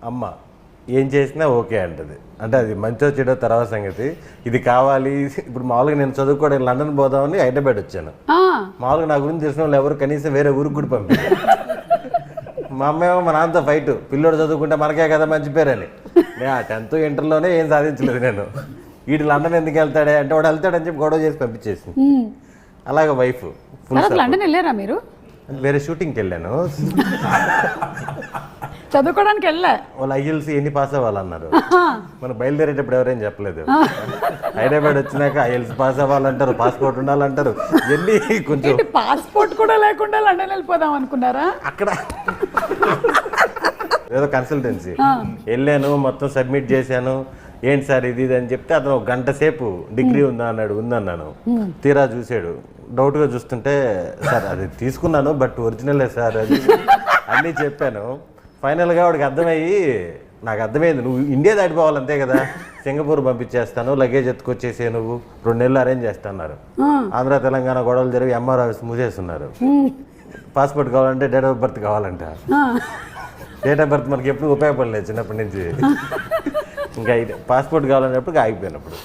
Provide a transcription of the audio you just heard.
అమ్మ ఏం చేసినా ఓకే అంటది. అంటే అది మంచో చెడో తర్వాత సంగతి. ఇది కావాలి. ఇప్పుడు మామూలుగా నేను చదువుకోవడానికి లండన్ పోదామని హైదరాబాద్ వచ్చాను. మామూలుగా నా గురించి తెలిసిన వాళ్ళు ఎవరు కనీసం వేరే ఊరికి కూడా పంపించారు. మా అమ్మేమో మా నాన్నతో ఫైట్, పిల్లోడు చదువుకుంటే మనకే కదా మంచి పేరని. నేను 10th ఇంటర్లోనే ఏం సాధించలేదు నేను. వీడు లండన్ ఎందుకు వెళ్తాడే అంటే వాడు వెళ్తాడని చెప్పి గొడవ చేసి పంపించేసింది. అలాగే వైఫ్ ఫుల్. లండన్ వెళ్ళారా మీరు? వేరే షూటింగ్కి వెళ్ళాను. చదువుకోవడానికి వెళ్ళా. వాళ్ళు ఐఎల్స్ ఎన్ని పాస్ అవ్వాలన్నారు. మనం బయలుదేరేటప్పుడు ఎవరేం చెప్పలేదు. హైదరాబాద్ వచ్చినాక ఐఎల్స్ పాస్ అవ్వాలంటారు, పాస్పోర్ట్ ఉండాలంటారు. ఎన్ని కొంచెం పాస్పోర్ట్ కూడా లేకుండా లండన్ వెళ్ళిపోదాం అనుకున్నారా? అక్కడ ఏదో కన్సల్టెన్సీ వెళ్ళాను, మొత్తం సబ్మిట్ చేశాను. ఏంటి సార్ ఇది అని చెప్తే అతను 1 గంట సేపు డిగ్రీ ఉందా అన్నాడు. ఉందన్నాను. తీరా చూసాడు, డౌట్గా చూస్తుంటే సార్ అది తీసుకున్నాను బట్ ఒరిజినలే సార్ అది అన్నీ చెప్పాను. ఫైనల్గా వాడికి అర్థమయ్యి, నాకు అర్థమైంది నువ్వు ఇండియా దాటిపోవాలి అంతే కదా, సింగపూర్ పంపించేస్తాను, లగేజ్ ఎత్తుకొచ్చేసే నువ్వు 2 నెలలు అరేంజ్ చేస్తున్నారు. ఆంధ్ర తెలంగాణ గొడవలు జరిగి ఎంఆర్ ఆఫీస్ మూసేస్తున్నారు. పాస్పోర్ట్ కావాలంటే డేట్ ఆఫ్ బర్త్ కావాలంట. డేట్ ఆఫ్ బర్త్ మనకి ఎప్పుడు ఉపయోగపడలేదు చిన్నప్పటి నుంచి. ఇంకా పాస్పోర్ట్ కావాలన్నప్పుడు ఆగిపోయినప్పుడు